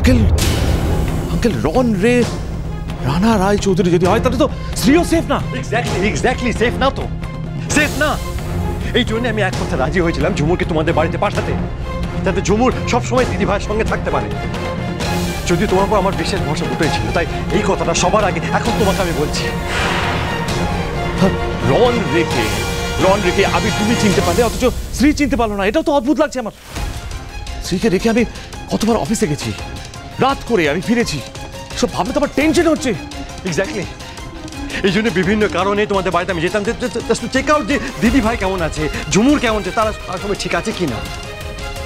Uncle uncle রন রে রানা রায় চৌধুরী যদি হয় তাহলে তো শ্রীও সেফ না। এক্স্যাক্টলি সেফ না তো, সেফ না। এই জন্য আমি এক কথা রাজি হয়েছিলাম ঝুমুরকে তোমাদের বাড়িতে পাঠাতে, যাতে ঝুমুর সবসময় দিদি ভাইয়ের সঙ্গে থাকতে পারে। যদি তোমার উপর আমার বিশেষ ভরসা দুটোই ছিল, তাই এই কথাটা সবার আগে এখন তোমাকে আমি বলছি। রন রেখে আমি তুমি চিনতে পারলে, অথচ শ্রী চিনতে পারলো না। এটাও তো অদ্ভুত লাগছে আমার। শ্রীকে রেখে আমি কতবার অফিসে গেছি, রাত করে আমি ফিরেছি, সব ভাবলে তো আমার টেনশন হচ্ছে। এক্স্যাক্টলি এই জন্য বিভিন্ন কারণে তোমাদের বাড়িতে আমি যেতাম, চেক আউট যে দিদি ভাই কেমন আছে, ঝুমুর কেমন আছে, তারা সবাই ঠিক আছে কিনা,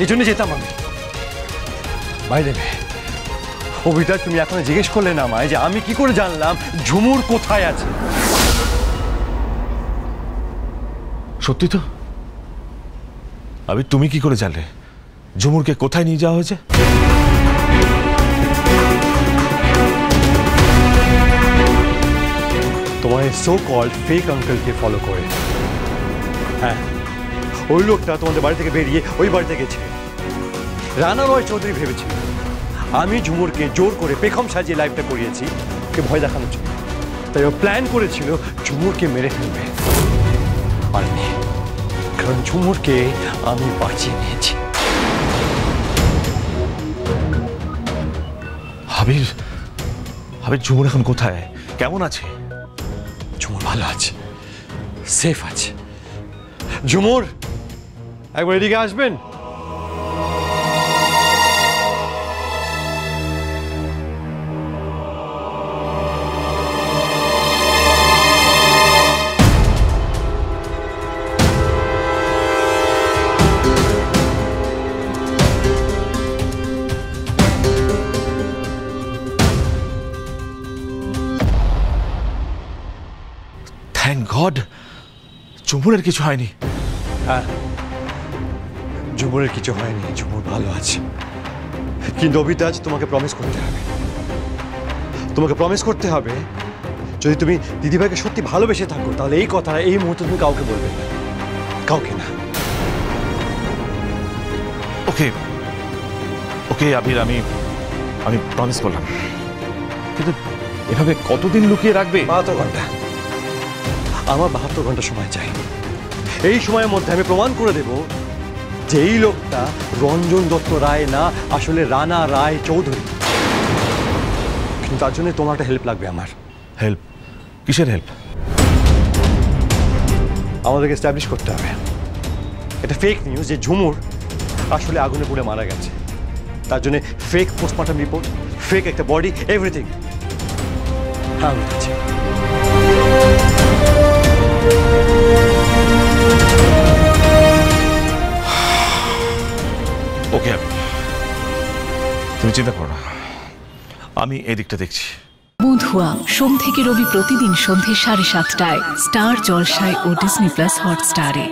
এই জন্য যেতাম আমি। বাইরে অভিতা, তুমি এখন জিজ্ঞেস করলে না আমায় যে আমি কি করে জানলাম ঝুমুর কোথায় আছে? সত্যি তো? আমি তুমি কি করে জানলে ঝুমুরকে কোথায় নিয়ে যাওয়া হয়েছে? তোমার সো কল্ড ফেক আঙ্কেলকে ফলো করে। হ্যাঁ, ওই লোকটা তোমাদের বাড়ি থেকে বেরিয়ে ওই বাড়িতে গেছে। রানা রয় চৌধুরী ভেবেছিল আমি ঝুমুরকে জোর করে পেখম সাজিয়ে লাইফটা করিয়েছি, ওকে ভয় দেখানোর জন্য। তাই ও প্ল্যান করেছিল ঝুমুরকে মেরে ফেলবে। পারেনি, কারণ ঝুমুরকে আমি বাঁচিয়ে নিয়েছি। হাবিব ঝুমুর এখন কোথায়, কেমন আছে? ঝুমুর ভালো আছে, সেফ আছে। ঝুমুর একবার এদিকে আসবেন? থ্যাংক গড ঝুমুরের কিছু হয়নি। হ্যাঁ, ঝুমুরের কিছু হয়নি, ঝুমুর ভালো আছে। কিন্তু অবিতাজ, তোমাকে প্রমিস করতে হবে, তোমাকে প্রমিস করতে হবে যদি তুমি দিদিভাইকে সত্যি ভালোবেসে থাকো, তাহলে এই কথাটা এই মুহূর্তে তুমি কাউকে বলবে না, কাউকে না। ওকে ওকে আবির, আমি প্রমিস করলাম। কিন্তু এভাবে কতদিন লুকিয়ে রাখবে? 72 ঘন্টা। আমার 72 ঘন্টা সময় চাই। এই সময়ের মধ্যে আমি প্রমাণ করে দেব যে এই লোকটা রঞ্জন দত্ত রায় না, আসলে রানা রায় চৌধুরী। কিন্তু তার জন্য তোমার একটা হেল্প লাগবে। আমার হেল্প? কিসের হেল্প? আমাদেরকে এস্টাবলিশ করতে হবে এটা ফেক নিউজ যে ঝুমুর আসলে আগুনে পুড়ে মারা গেছে। তার জন্য ফেক পোস্টমর্টম রিপোর্ট, ফেক একটা বডি, এভরিথিং। হ্যাঁ, আমি বলছি। ওকে তুমি চিন্তা করো না, আমি এই দিকটা দেখছি। বন্ধুয়া সোম থেকে রবি প্রতিদিন সন্ধ্যে 7:30টায় স্টার জলসায় ও ডিজনি প্লাস হটস্টারে।